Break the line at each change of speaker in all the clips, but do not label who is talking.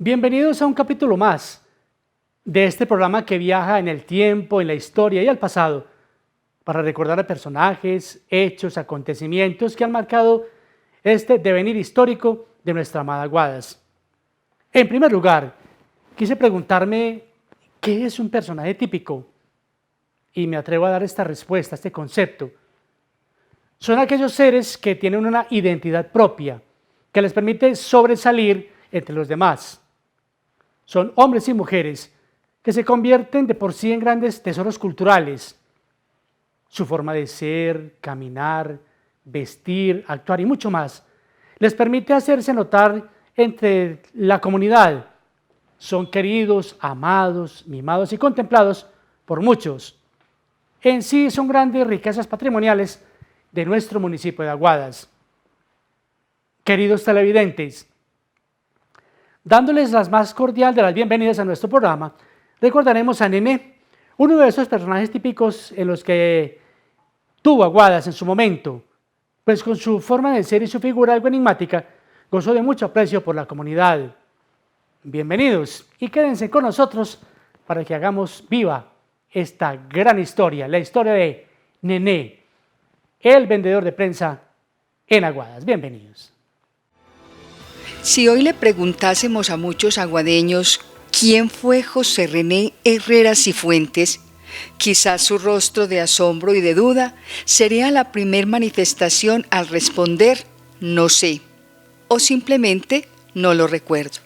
Bienvenidos a un capítulo más de este programa que viaja en el tiempo, en la historia y al pasado para recordar a personajes, hechos, acontecimientos que han marcado este devenir histórico de nuestra amada Aguadas. En primer lugar, quise preguntarme ¿qué es un personaje típico? Y me atrevo a dar esta respuesta, este concepto. Son aquellos seres que tienen una identidad propia, que les permite sobresalir entre los demás. Son hombres y mujeres que se convierten de por sí en grandes tesoros culturales. Su forma de ser, caminar, vestir, actuar y mucho más les permite hacerse notar entre la comunidad. Son queridos, amados, mimados y contemplados por muchos. En sí son grandes riquezas patrimoniales de nuestro municipio de Aguadas. Queridos televidentes, dándoles las más cordiales de las bienvenidas a nuestro programa, recordaremos a Nené, uno de esos personajes típicos en los que tuvo Aguadas en su momento, pues con su forma de ser y su figura algo enigmática, gozó de mucho aprecio por la comunidad. Bienvenidos y quédense con nosotros para que hagamos viva esta gran historia, la historia de Nené, el vendedor de prensa en Aguadas. Bienvenidos.
Si hoy le preguntásemos a muchos aguadeños quién fue José René Herrera Cifuentes, quizás su rostro de asombro y de duda sería la primer manifestación al responder no sé o simplemente no lo recuerdo.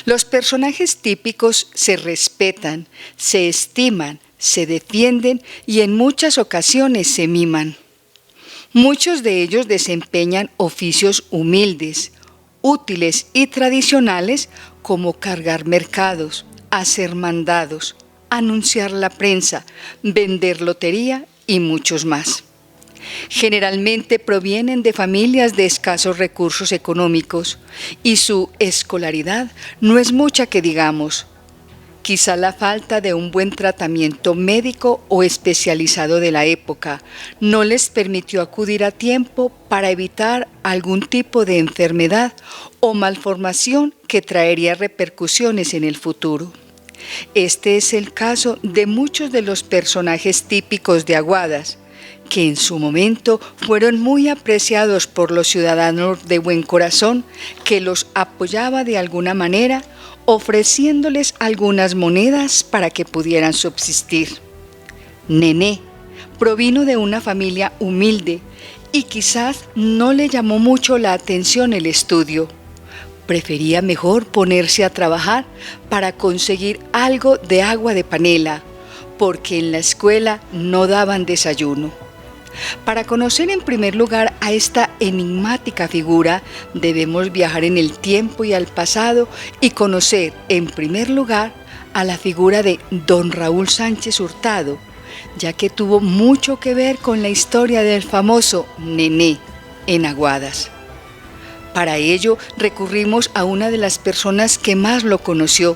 Los personajes típicos se respetan, se estiman, se defienden y en muchas ocasiones se miman. Muchos de ellos desempeñan oficios humildes, útiles y tradicionales como cargar mercados, hacer mandados, anunciar la prensa, vender lotería y muchos más. Generalmente provienen de familias de escasos recursos económicos y su escolaridad no es mucha que digamos. Quizá la falta de un buen tratamiento médico o especializado de la época no les permitió acudir a tiempo para evitar algún tipo de enfermedad o malformación que traería repercusiones en el futuro. Este es el caso de muchos de los personajes típicos de Aguadas, que en su momento fueron muy apreciados por los ciudadanos de buen corazón, que los apoyaba de alguna manera, ofreciéndoles algunas monedas para que pudieran subsistir. Nené provino de una familia humilde y quizás no le llamó mucho la atención el estudio. Prefería mejor ponerse a trabajar para conseguir algo de agua de panela, porque en la escuela no daban desayuno. Para conocer en primer lugar a esta enigmática figura, debemos viajar en el tiempo y al pasado y conocer en primer lugar a la figura de don Raúl Sánchez Hurtado, ya que tuvo mucho que ver con la historia del famoso Nené en Aguadas. Para ello recurrimos a una de las personas que más lo conoció.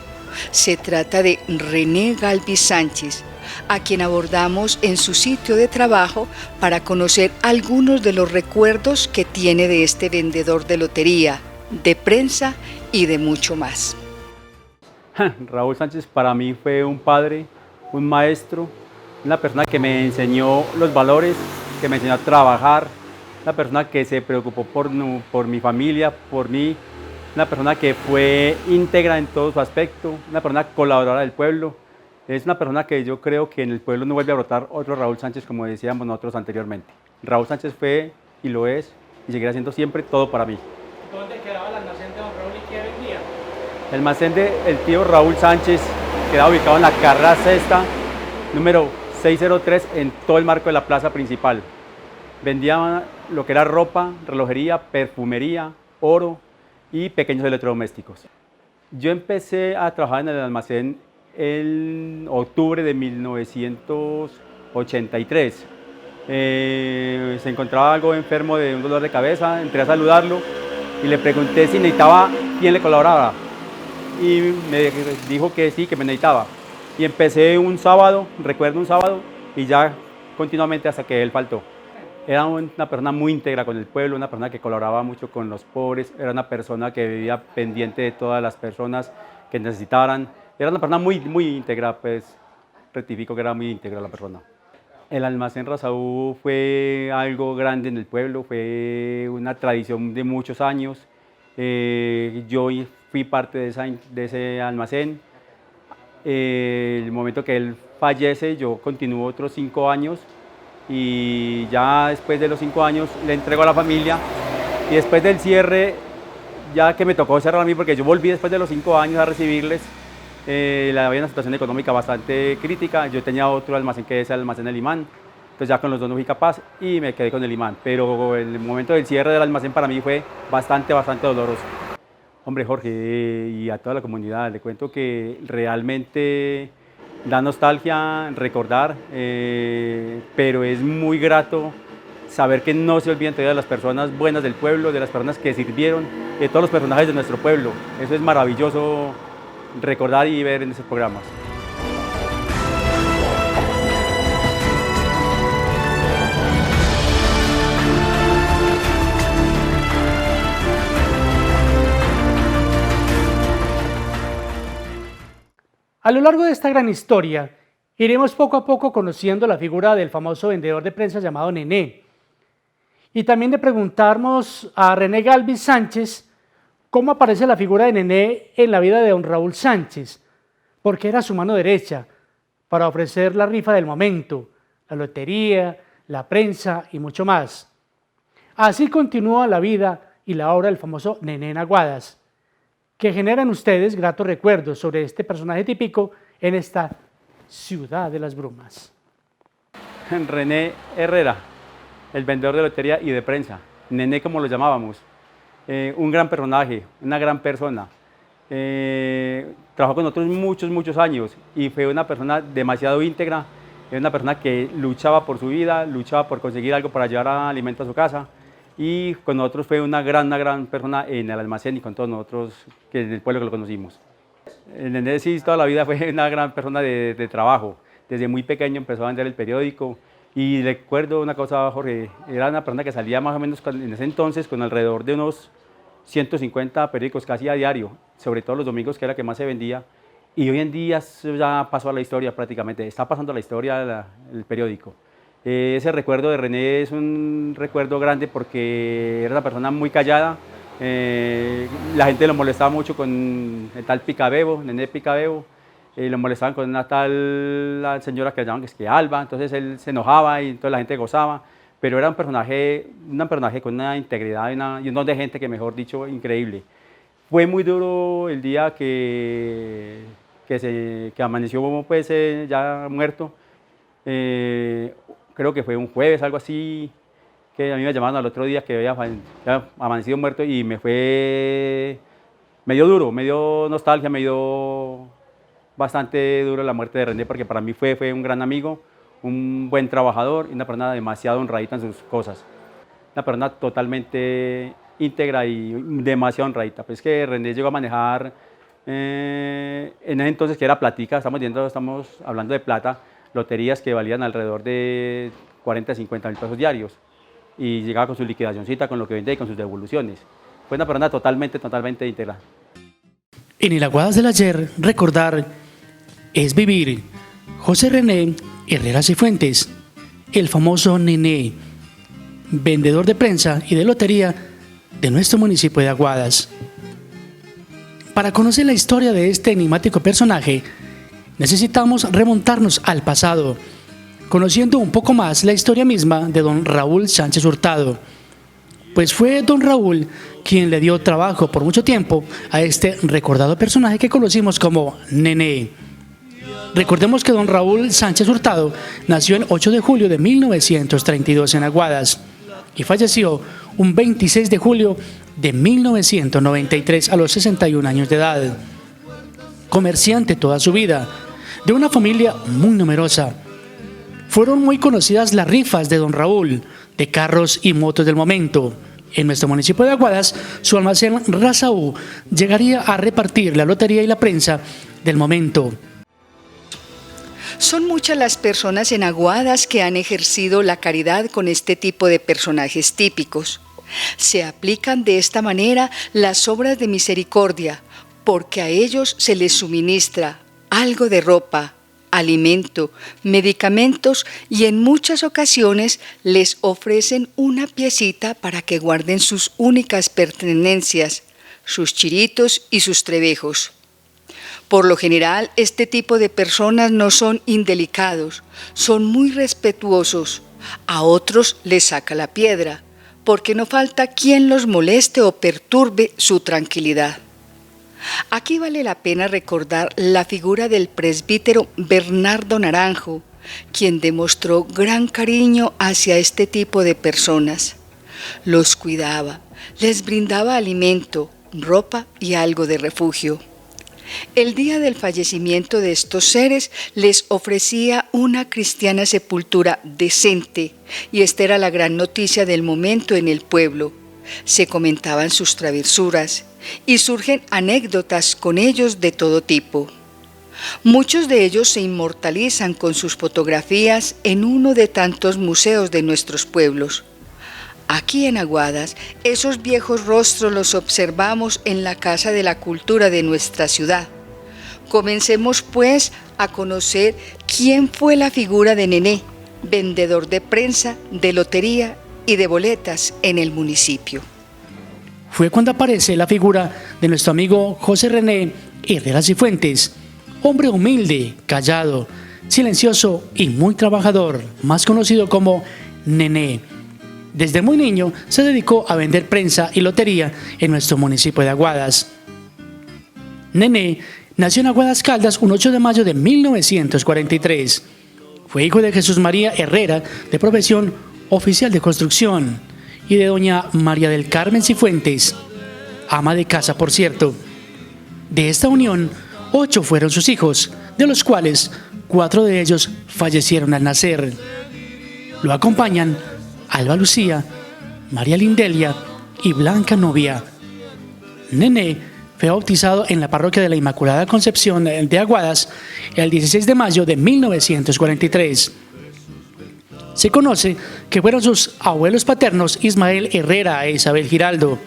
Se trata de René Galvis Sánchez, a quien abordamos en su sitio de trabajo para conocer algunos de los recuerdos que tiene de este vendedor de lotería, de prensa y de mucho más.
Raúl Sánchez para mí fue un padre, un maestro, una persona que me enseñó los valores, que me enseñó a trabajar, una persona que se preocupó por mi familia, por mí, una persona que fue íntegra en todo su aspecto, una persona colaboradora del pueblo. Es una persona que yo creo que en el pueblo no vuelve a brotar otro Raúl Sánchez, como decíamos nosotros anteriormente. Raúl Sánchez fue y lo es y seguirá siendo siempre todo para mí.
¿Dónde quedaba el almacén de don Raúl y qué vendía?
El almacén del tío Raúl Sánchez quedaba ubicado en la carrera sexta, número 603, en todo el marco de la plaza principal. Vendía lo que era ropa, relojería, perfumería, oro y pequeños electrodomésticos. Yo empecé a trabajar en el almacén en octubre de 1983. Se encontraba algo enfermo de un dolor de cabeza, entré a saludarlo y le pregunté si necesitaba quién le colaboraba. Y me dijo que sí, que me necesitaba. Y empecé un sábado, recuerdo un sábado, y ya continuamente hasta que él faltó. Era una persona muy íntegra con el pueblo, una persona que colaboraba mucho con los pobres, era una persona que vivía pendiente de todas las personas que necesitaran. Era una persona muy íntegra, pues rectifico que era muy íntegra la persona. El almacén Rasaú fue algo grande en el pueblo, fue una tradición de muchos años. Yo fui parte de ese almacén. El momento que él fallece, yo continúo otros 5 años y ya después de los 5 años le entrego a la familia y después del cierre, ya que me tocó cerrar a mí porque yo volví después de los 5 años a recibirles, había una situación económica bastante crítica, yo tenía otro almacén que es el almacén del imán, entonces ya con los dos no fui capaz y me quedé con el imán, pero el momento del cierre del almacén para mí fue bastante doloroso. Hombre, Jorge, y a toda la comunidad, le cuento que realmente da nostalgia recordar, pero es muy grato saber que no se olviden todavía de las personas buenas del pueblo, de las personas que sirvieron, de todos los personajes de nuestro pueblo. Eso es maravilloso recordar y ver en esos programas.
A lo largo de esta gran historia, iremos poco a poco conociendo la figura del famoso vendedor de prensa llamado Nené. Y también le preguntamos a René Galvis Sánchez cómo aparece la figura de Nené en la vida de don Raúl Sánchez, porque era su mano derecha para ofrecer la rifa del momento, la lotería, la prensa y mucho más. Así continúa la vida y la obra del famoso Nené en Aguadas, que generan ustedes gratos recuerdos sobre este personaje típico en esta ciudad de las brumas.
René Herrera, el vendedor de lotería y de prensa, Nené como lo llamábamos, un gran personaje, una gran persona. Trabajó con nosotros muchos años y fue una persona demasiado íntegra, una persona que luchaba por su vida, luchaba por conseguir algo para llevar alimento a su casa. Y con nosotros fue una gran persona en el almacén y con todos nosotros que en el pueblo que lo conocimos. El Nené sí, toda la vida fue una gran persona de trabajo. Desde muy pequeño empezó a vender el periódico y recuerdo una cosa, Jorge, era una persona que salía más o menos en ese entonces con alrededor de unos 150 periódicos casi a diario, sobre todo los domingos que era que más se vendía. Y hoy en día eso ya pasó a la historia prácticamente, está pasando a la historia el periódico. Ese recuerdo de René es un recuerdo grande porque era una persona muy callada, la gente lo molestaba mucho con el tal Picabebo, Nené Picabebo, lo molestaban con una tal la señora que llamaban que Alba, entonces él se enojaba y entonces la gente gozaba, pero era un personaje con una integridad y un don de gente que, mejor dicho, increíble. Fue muy duro el día que amaneció pues, ya muerto. Creo que fue un jueves, algo así, que a mí me llamaron al otro día que había amanecido muerto y me dio duro, me dio nostalgia, me dio bastante duro la muerte de René, porque para mí fue un gran amigo, un buen trabajador y una persona demasiado honradita en sus cosas. Una persona totalmente íntegra y demasiado honradita. Pues que René llegó a manejar, en ese entonces que era platica, estamos hablando de plata, loterías que valían alrededor de 40 a 50 mil pesos diarios y llegaba con su liquidacioncita, con lo que vendía y con sus devoluciones. Fue una persona totalmente íntegra.
En el Aguadas del ayer, recordar es vivir. José René Herrera Cifuentes, el famoso Nené, vendedor de prensa y de lotería de nuestro municipio de Aguadas. Para conocer la historia de este enigmático personaje, necesitamos remontarnos al pasado, conociendo un poco más la historia misma de don Raúl Sánchez Hurtado, pues fue don Raúl quien le dio trabajo por mucho tiempo a este recordado personaje que conocimos como Nené. Recordemos que don Raúl Sánchez Hurtado nació el 8 de julio de 1932 en Aguadas y falleció un 26 de julio de 1993 a los 61 años de edad. Comerciante toda su vida, de una familia muy numerosa. Fueron muy conocidas las rifas de don Raúl, de carros y motos del momento. En nuestro municipio de Aguadas, su almacén Rasaú llegaría a repartir la lotería y la prensa del momento.
Son muchas las personas en Aguadas que han ejercido la caridad con este tipo de personajes típicos. Se aplican de esta manera las obras de misericordia, porque a ellos se les suministra algo de ropa, alimento, medicamentos y en muchas ocasiones les ofrecen una piecita para que guarden sus únicas pertenencias, sus chiritos y sus trebejos. Por lo general, este tipo de personas no son indelicados, son muy respetuosos. A otros les saca la piedra, porque no falta quien los moleste o perturbe su tranquilidad. Aquí vale la pena recordar la figura del presbítero Bernardo Naranjo, quien demostró gran cariño hacia este tipo de personas. Los cuidaba, les brindaba alimento, ropa y algo de refugio. El día del fallecimiento de estos seres les ofrecía una cristiana sepultura decente, y esta era la gran noticia del momento en el pueblo. Se comentaban sus travesuras y surgen anécdotas con ellos de todo tipo. Muchos de ellos se inmortalizan con sus fotografías en uno de tantos museos de nuestros pueblos. Aquí en Aguadas, esos viejos rostros los observamos en la Casa de la Cultura de nuestra ciudad. Comencemos pues a conocer quién fue la figura de Nené, vendedor de prensa, de lotería y de boletas en el municipio.
Fue cuando aparece la figura de nuestro amigo José René Herrera Cifuentes, hombre humilde, callado, silencioso y muy trabajador, más conocido como Nené. Desde muy niño se dedicó a vender prensa y lotería en nuestro municipio de Aguadas. Nené nació en Aguadas Caldas un 8 de mayo de 1943. Fue hijo de Jesús María Herrera, de profesión oficial de construcción, y de doña María del Carmen Cifuentes, ama de casa, por cierto. De esta unión, 8 fueron sus hijos, de los cuales 4 de ellos fallecieron al nacer. Lo acompañan Alba Lucía, María Lindelia y Blanca Novia. Nené fue bautizado en la parroquia de la Inmaculada Concepción de Aguadas el 16 de mayo de 1943. Se conoce que fueron sus abuelos paternos Ismael Herrera e Isabel Giraldo,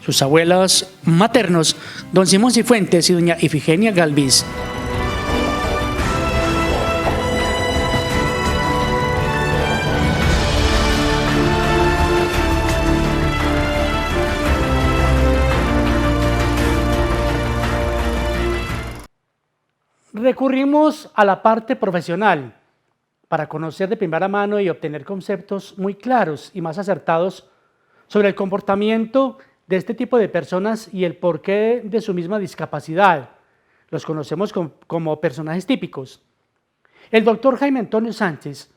sus abuelos maternos don Simón Cifuentes y doña Ifigenia Galvis. Recurrimos a la parte profesional para conocer de primera mano y obtener conceptos muy claros y más acertados sobre el comportamiento de este tipo de personas y el porqué de su misma discapacidad. Los conocemos como personajes típicos. El doctor Jaime Antonio Sánchez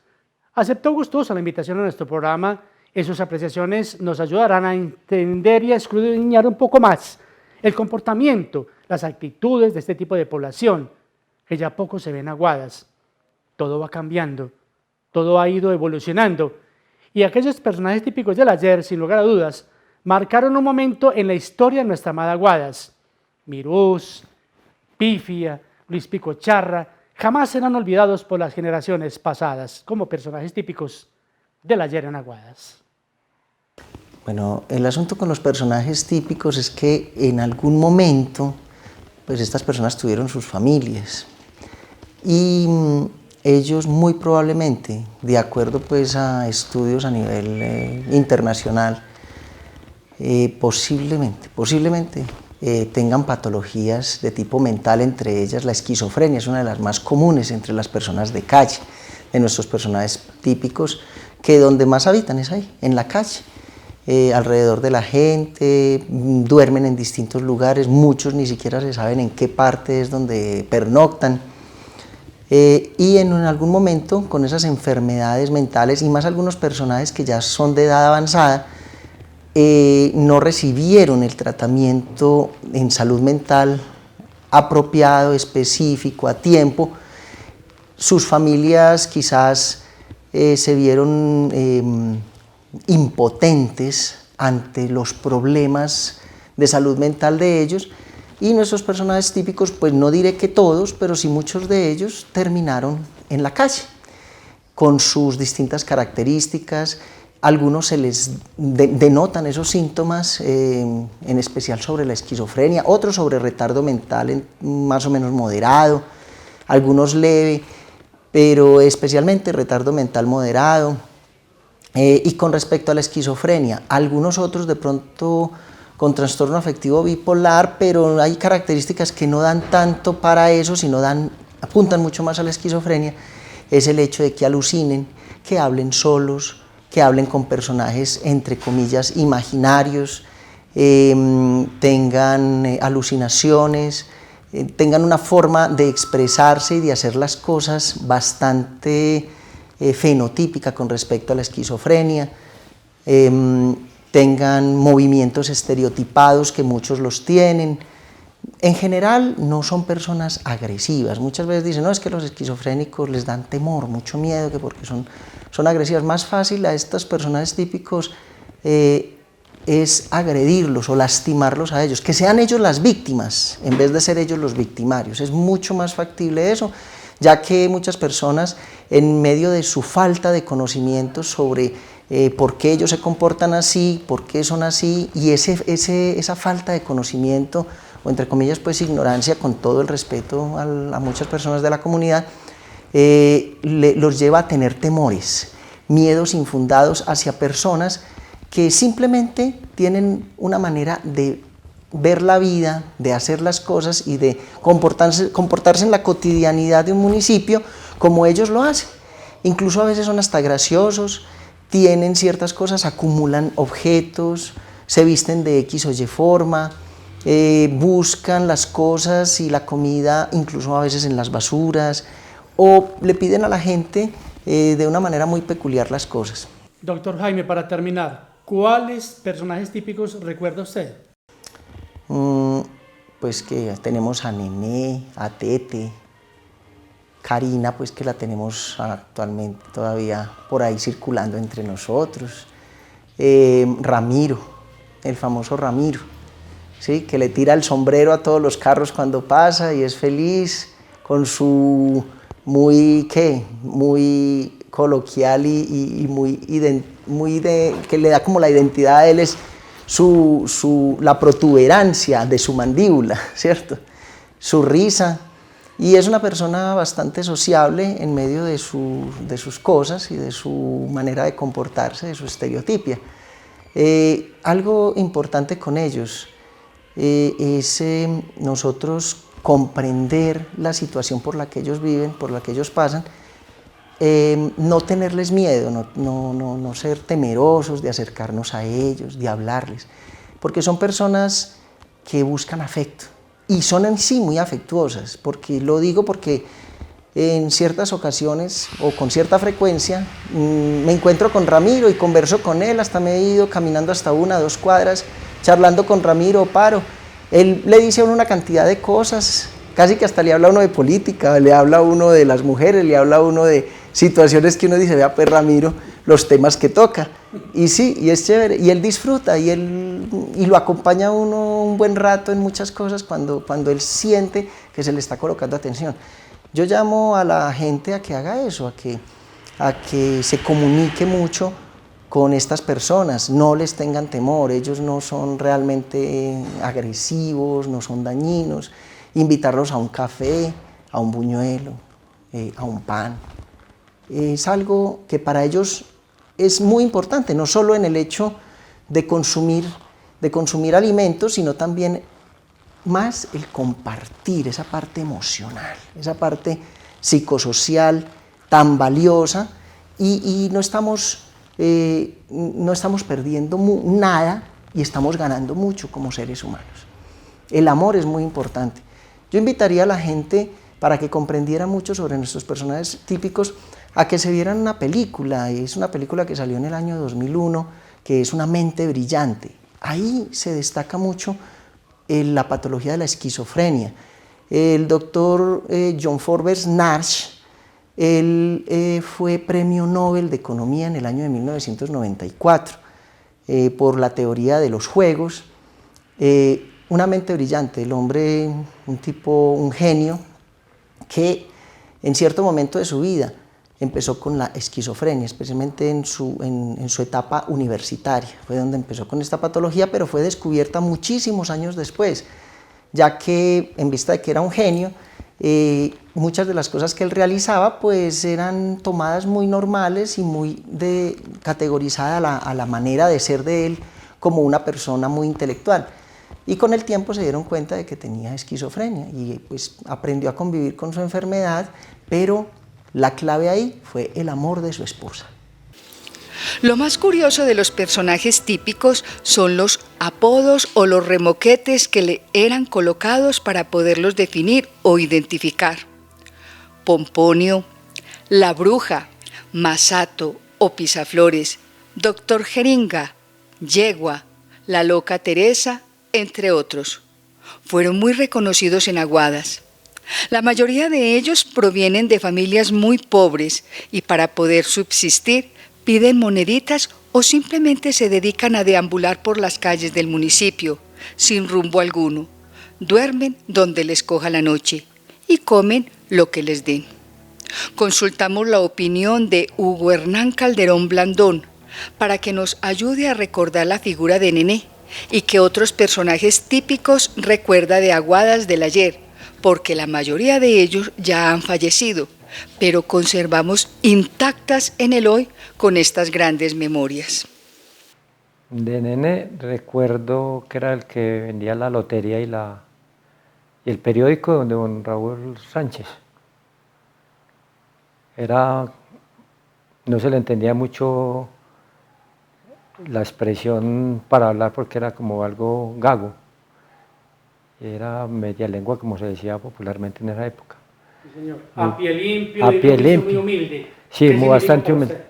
aceptó gustoso la invitación a nuestro programa y sus apreciaciones nos ayudarán a entender y a escudriñar un poco más el comportamiento, las actitudes de este tipo de población, que ya poco se ven Aguadas. Todo va cambiando, todo ha ido evolucionando, y aquellos personajes típicos del ayer, sin lugar a dudas, marcaron un momento en la historia de nuestra amada Aguadas. Mirús, Pifia, Luis Picocharra, jamás serán olvidados por las generaciones pasadas como personajes típicos del ayer en Aguadas.
Bueno, el asunto con los personajes típicos es que en algún momento, pues estas personas tuvieron sus familias y ellos muy probablemente, de acuerdo pues a estudios a nivel internacional, posiblemente tengan patologías de tipo mental, entre ellas la esquizofrenia, es una de las más comunes entre las personas de calle, de nuestros personajes típicos, que donde más habitan es ahí, en la calle, alrededor de la gente, duermen en distintos lugares, muchos ni siquiera se saben en qué parte es donde pernoctan. Y en algún momento con esas enfermedades mentales y más algunos personajes que ya son de edad avanzada no recibieron el tratamiento en salud mental apropiado, específico, a tiempo. Sus familias quizás se vieron impotentes ante los problemas de salud mental de ellos. Y nuestros personajes típicos, pues no diré que todos, pero sí muchos de ellos terminaron en la calle, con sus distintas características. Algunos se les denotan esos síntomas, en especial sobre la esquizofrenia, otros sobre retardo mental más o menos moderado, algunos leve, pero especialmente retardo mental moderado. Y con respecto a la esquizofrenia, algunos otros de pronto con trastorno afectivo bipolar, pero hay características que no dan tanto para eso, sino apuntan mucho más a la esquizofrenia, es el hecho de que alucinen, que hablen solos, que hablen con personajes, entre comillas, imaginarios, tengan alucinaciones, tengan una forma de expresarse y de hacer las cosas bastante fenotípica con respecto a la esquizofrenia, tengan movimientos estereotipados, que muchos los tienen. En general no son personas agresivas. Muchas veces dicen, no, es que los esquizofrénicos les dan temor, mucho miedo, que porque son agresivas. Más fácil a estos personajes típicos es agredirlos o lastimarlos a ellos, que sean ellos las víctimas en vez de ser ellos los victimarios. Es mucho más factible eso, ya que muchas personas, en medio de su falta de conocimiento sobre por qué ellos se comportan así, por qué son así, y esa falta de conocimiento, o entre comillas pues ignorancia, con todo el respeto a muchas personas de la comunidad, los lleva a tener temores, miedos infundados hacia personas que simplemente tienen una manera de ver la vida, de hacer las cosas y de comportarse en la cotidianidad de un municipio como ellos lo hacen. Incluso a veces son hasta graciosos, tienen ciertas cosas, acumulan objetos, se visten de X o Y forma, buscan las cosas y la comida incluso a veces en las basuras, o le piden a la gente de una manera muy peculiar las cosas.
Doctor Jaime, para terminar, ¿cuáles personajes típicos recuerda usted?
Pues que tenemos a Nené, a Tete, Karina, pues que la tenemos actualmente todavía por ahí circulando entre nosotros, Ramiro, el famoso Ramiro, ¿sí? Que le tira el sombrero a todos los carros cuando pasa y es feliz, con su muy coloquial y que le da como la identidad a él, es la protuberancia de su mandíbula, ¿cierto? Su risa, y es una persona bastante sociable en medio de sus cosas y de su manera de comportarse, de su estereotipia. Algo importante con ellos es nosotros comprender la situación por la que ellos viven, por la que ellos pasan, no tenerles miedo, no ser temerosos de acercarnos a ellos, de hablarles, porque son personas que buscan afecto y son en sí muy afectuosas, porque lo digo porque en ciertas ocasiones o con cierta frecuencia me encuentro con Ramiro y converso con él, hasta me he ido caminando hasta 1 o 2 cuadras, charlando con Ramiro, paro. Él le dice a uno una cantidad de cosas, casi que hasta le habla a uno de política, le habla a uno de las mujeres, le habla a uno de situaciones que uno dice, vea pues Ramiro, los temas que toca. Y sí, y es chévere, y él disfruta, y lo acompaña a uno un buen rato en muchas cosas cuando él siente que se le está colocando atención. Yo llamo a la gente a que haga eso, a que se comunique mucho con estas personas, no les tengan temor, ellos no son realmente agresivos, no son dañinos, invitarlos a un café, a un buñuelo, a un pan. Es algo que para ellos es muy importante, no solo en el hecho de consumir alimentos, sino también más el compartir, esa parte emocional, esa parte psicosocial tan valiosa, y no estamos perdiendo nada y estamos ganando mucho como seres humanos. El amor es muy importante. Yo invitaría a la gente, para que comprendiera mucho sobre nuestros personajes típicos, a que se vieran una película. Es una película que salió en el año 2001, que es Una mente brillante. Ahí se destaca mucho la patología de la esquizofrenia. El doctor John Forbes Nash, él fue premio Nobel de Economía en el año de 1994 por la teoría de los juegos. Una mente brillante, el hombre, un genio, que En cierto momento de su vida empezó con la esquizofrenia, especialmente en su etapa universitaria. Fue donde empezó con esta patología, pero fue descubierta muchísimos años después, ya que en vista de que era un genio, muchas de las cosas que él realizaba pues eran tomadas muy normales y muy categorizada a la manera de ser de él como una persona muy intelectual. Y con el tiempo se dieron cuenta de que tenía esquizofrenia y pues aprendió a convivir con su enfermedad, pero la clave ahí fue el amor de su esposa.
Lo más curioso de los personajes típicos son los apodos o los remoquetes que le eran colocados para poderlos definir o identificar. Pomponio, la bruja, Masato o Pisaflores, Doctor Jeringa, Yegua, la loca Teresa, entre otros. Fueron muy reconocidos en Aguadas. La mayoría de ellos provienen de familias muy pobres y para poder subsistir piden moneditas o simplemente se dedican a deambular por las calles del municipio, sin rumbo alguno. Duermen donde les coja la noche y comen lo que les den. Consultamos la opinión de Hugo Hernán Calderón Blandón para que nos ayude a recordar la figura de Nené y que otros personajes típicos recuerda de Aguadas del ayer, porque la mayoría de ellos ya han fallecido, pero conservamos intactas en el hoy con estas grandes memorias.
De Nene recuerdo que era el que vendía la lotería y el periódico de don Raúl Sánchez. No se le entendía mucho la expresión para hablar porque era como algo gago. Era media lengua, como se decía popularmente en esa época.
Sí, señor. A pie limpio,
a pie limpio.
Muy humilde.
Sí, bastante humilde.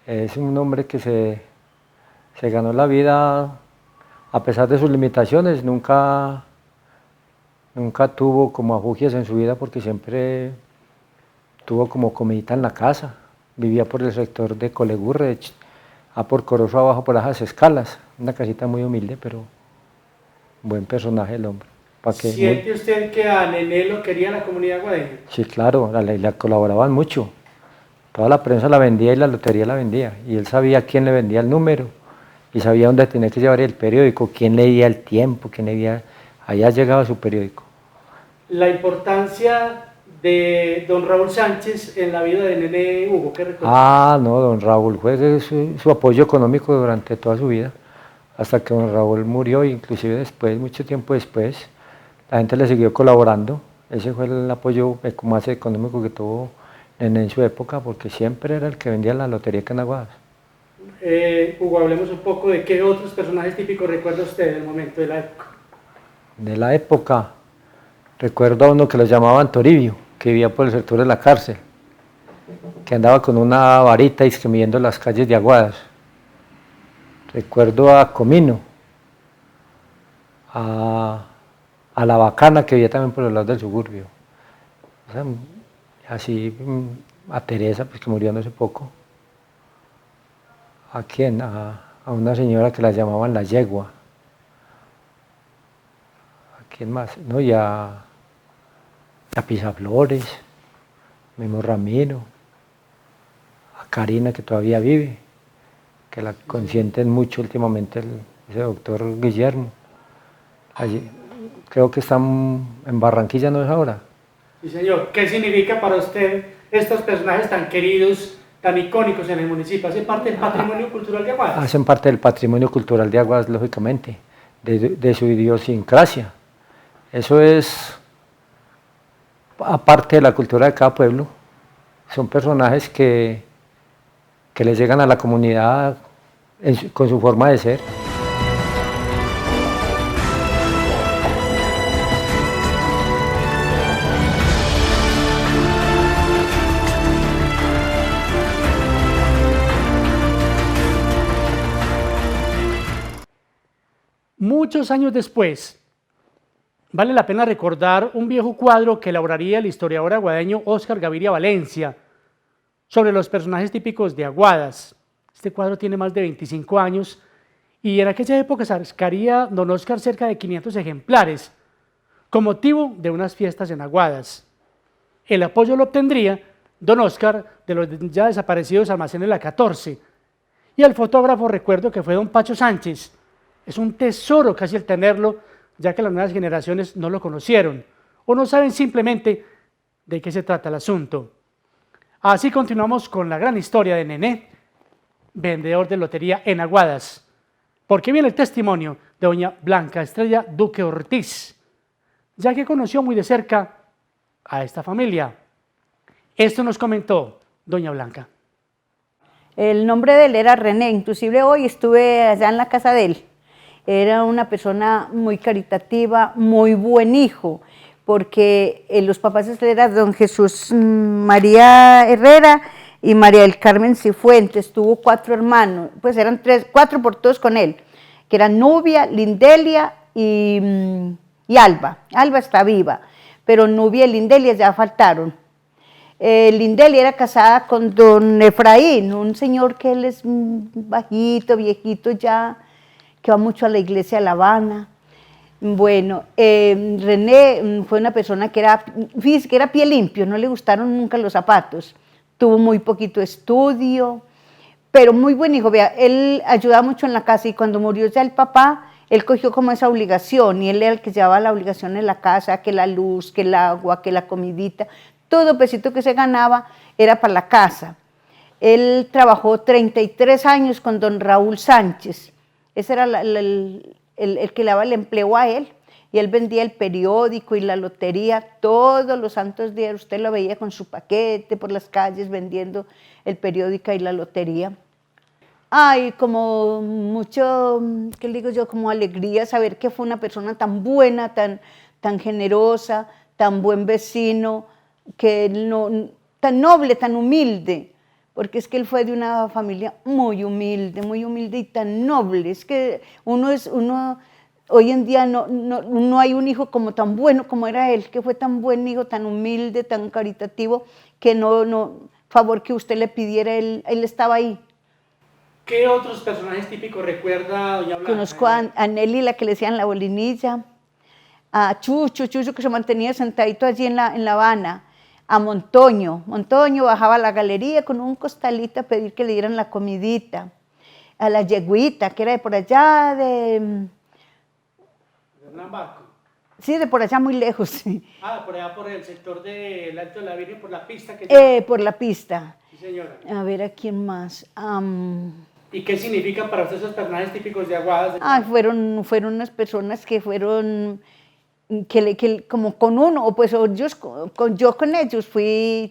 Es un hombre que se ganó la vida a pesar de sus limitaciones, nunca tuvo como afugias en su vida porque siempre tuvo como comidita en la casa. Vivía por el sector de Colegurre, por Corozo abajo por esas escalas, una casita muy humilde, pero buen personaje el hombre.
¿Siente usted que a Nené lo quería la comunidad aguadeña?
Sí, claro, la colaboraban mucho. Toda la prensa la vendía y la lotería la vendía. Y él sabía quién le vendía el número y sabía dónde tenía que llevar el periódico, quién leía el tiempo, quién leía. Allá llegaba su periódico.
La importancia de don Raúl Sánchez en la vida de Nené Hugo, ¿qué recuerda?
No, don Raúl fue su apoyo económico durante toda su vida, hasta que don Raúl murió, inclusive después, mucho tiempo después, la gente le siguió colaborando. Ese fue el apoyo más económico que tuvo en su época, porque siempre era el que vendía la lotería acá en Aguadas.
Hugo, hablemos un poco de qué otros personajes típicos recuerda usted del momento de la época.
De la época, recuerdo a uno que lo llamaban Toribio, que vivía por el sector de la cárcel, que andaba con una varita y midiendo las calles de Aguadas. Recuerdo a Comino, a la Bacana, que vivía también por el lado del suburbio. O sea, así a Teresa, pues, que murió no hace poco. ¿A quién? A una señora que la llamaban la Yegua. ¿A quién más? No, y a Pisaflores, Memo Ramiro, a Karina, que todavía vive, que la consienten mucho últimamente ese doctor Guillermo. Allí, creo que están en Barranquilla, ¿no es ahora?
Sí, señor. ¿Qué significa para usted estos personajes tan queridos, tan icónicos en el municipio? ¿Hacen parte del patrimonio cultural de Aguadas?
Hacen parte del patrimonio cultural de Aguadas, lógicamente, de su idiosincrasia. Eso es aparte de la cultura de cada pueblo. Son personajes que les llegan a la comunidad con su forma de ser.
Muchos años después, vale la pena recordar un viejo cuadro que elaboraría el historiador aguadeño Óscar Gaviria Valencia sobre los personajes típicos de Aguadas. Este cuadro tiene más de 25 años y en aquella época sacaría don Óscar cerca de 500 ejemplares con motivo de unas fiestas en Aguadas. El apoyo lo obtendría don Oscar de los ya desaparecidos almacenes La 14. Y el fotógrafo recuerdo que fue don Pacho Sánchez. Es un tesoro casi el tenerlo, ya que las nuevas generaciones no lo conocieron o no saben simplemente de qué se trata el asunto. Así continuamos con la gran historia de Nené, vendedor de lotería en Aguadas, porque viene el testimonio de doña Blanca Estrella Duque Ortiz, ya que conoció muy de cerca a esta familia. Esto nos comentó doña Blanca.
El nombre de él era René, inclusive hoy estuve allá en la casa de él. Era una persona muy caritativa, muy buen hijo, porque los papás eran don Jesús María Herrera y María del Carmen Cifuentes. Tuvo 4 hermanos, pues eran 4 por todos con él, que eran Nubia, Lindelia y Alba. Alba está viva, pero Nubia y Lindelia ya faltaron. Lindelia era casada con don Efraín, un señor que él es bajito, viejito ya, que va mucho a la iglesia de La Habana. Bueno, René fue una persona que era pie limpio, no le gustaron nunca los zapatos, tuvo muy poquito estudio, pero muy buen hijo. Vea, él ayudaba mucho en la casa y cuando murió ya el papá, él cogió como esa obligación y él era el que llevaba la obligación en la casa, que la luz, que el agua, que la comidita. Todo pesito que se ganaba era para la casa. Él trabajó 33 años con don Raúl Sánchez. Ese era el que le daba el empleo a él. Y él vendía el periódico y la lotería todos los santos días. Usted lo veía con su paquete por las calles vendiendo el periódico y la lotería. Ay, como mucho, ¿qué le digo yo? Como alegría saber que fue una persona tan buena, tan generosa, tan buen vecino, que no, tan noble, tan humilde, porque es que él fue de una familia muy humilde y tan noble. Es que uno hoy en día no hay un hijo como tan bueno como era él, que fue tan buen hijo, tan humilde, tan caritativo, que favor que usted le pidiera, él estaba ahí.
¿Qué otros personajes típicos recuerda doña Blanca?
Conozco a Nelly, la que le decían la bolinilla, a Chucho que se mantenía sentadito allí en La Habana, a Montoño bajaba a la galería con un costalito a pedir que le dieran la comidita, a la Yeguita, que era de por allá de
Hernán Barco.
Sí, de por allá muy lejos. Sí.
Ah, por allá por el sector del Alto de la Virgen, por la pista que
por la pista.
Sí, señora.
A ver, ¿a quién más?
¿Y qué significan para usted esos personajes típicos de Aguadas?
Fueron unas personas que fueron, como con uno, o pues yo con ellos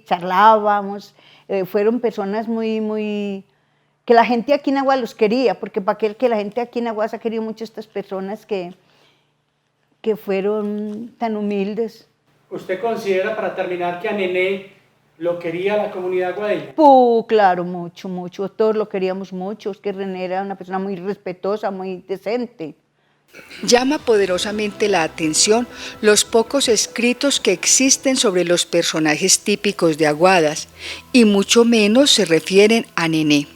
charlábamos, fueron personas muy, que la gente aquí en Aguadas los quería, porque para que la gente aquí en Aguadas ha querido mucho a estas personas que fueron tan humildes.
¿Usted considera, para terminar, que a Nené lo quería la comunidad aguadeña?
Claro, mucho, todos lo queríamos mucho, es que René era una persona muy respetuosa, muy decente.
Llama poderosamente la atención los pocos escritos que existen sobre los personajes típicos de Aguadas, y mucho menos se refieren a Nené.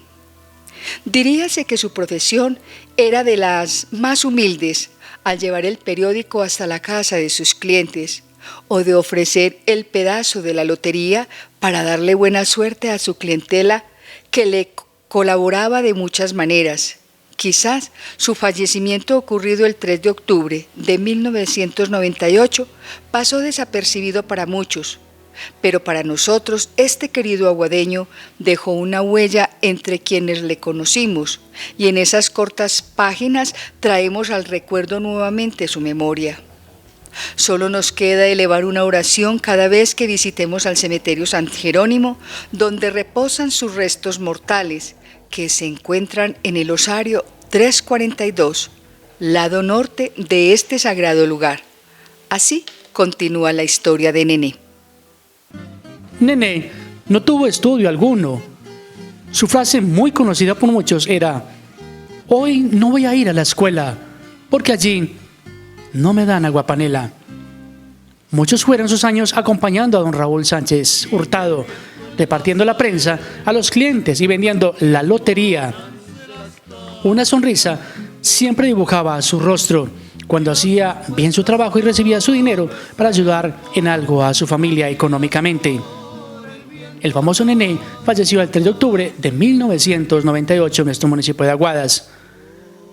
Diríase que su profesión era de las más humildes, al llevar el periódico hasta la casa de sus clientes, o de ofrecer el pedazo de la lotería para darle buena suerte a su clientela, que le colaboraba de muchas maneras. Quizás su fallecimiento, ocurrido el 3 de octubre de 1998, pasó desapercibido para muchos, pero para nosotros este querido aguadeño dejó una huella entre quienes le conocimos, y en esas cortas páginas traemos al recuerdo nuevamente su memoria. Solo nos queda elevar una oración cada vez que visitemos al cementerio San Jerónimo, donde reposan sus restos mortales, que se encuentran en el osario 342, lado norte de este sagrado lugar. Así continúa la historia de Nené.
Nené no tuvo estudio alguno. Su frase muy conocida por muchos era: hoy no voy a ir a la escuela porque allí no me dan aguapanela. Muchos fueron sus años acompañando a don Raúl Sánchez Hurtado, repartiendo la prensa a los clientes y vendiendo la lotería. Una sonrisa siempre dibujaba su rostro cuando hacía bien su trabajo y recibía su dinero para ayudar en algo a su familia económicamente. El famoso Nené falleció el 3 de octubre de 1998 en nuestro municipio de Aguadas.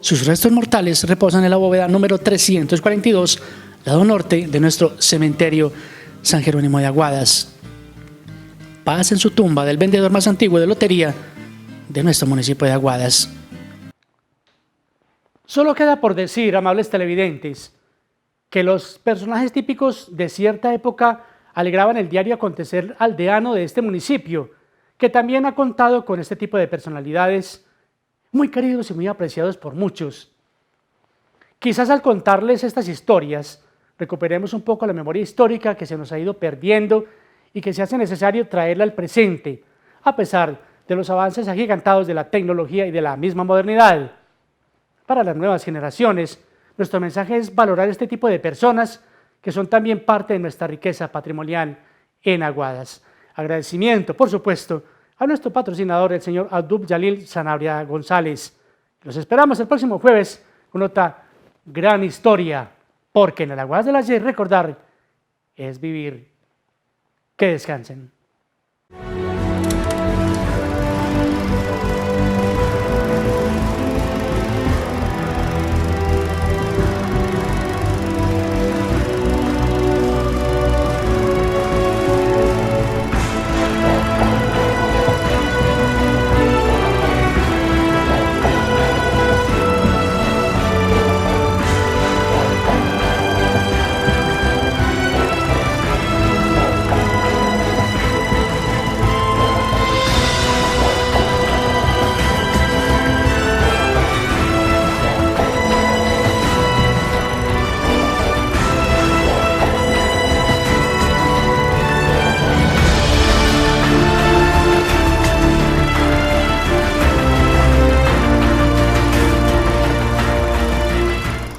Sus restos mortales reposan en la bóveda número 342, lado norte de nuestro cementerio San Jerónimo de Aguadas. Paz en su tumba del vendedor más antiguo de lotería de nuestro municipio de Aguadas. Solo queda por decir, amables televidentes, que los personajes típicos de cierta época alegraban el diario acontecer aldeano de este municipio, que también ha contado con este tipo de personalidades muy queridos y muy apreciados por muchos. Quizás al contarles estas historias, recuperemos un poco la memoria histórica que se nos ha ido perdiendo y que se hace necesario traerla al presente, a pesar de los avances agigantados de la tecnología y de la misma modernidad. Para las nuevas generaciones, nuestro mensaje es valorar este tipo de personas que son también parte de nuestra riqueza patrimonial en Aguadas. Agradecimiento, por supuesto, a nuestro patrocinador, el señor Abdul Jalil Sanabria González. Los esperamos el próximo jueves con otra gran historia, porque en el Aguadas del Ayer recordar es vivir. Que descansen.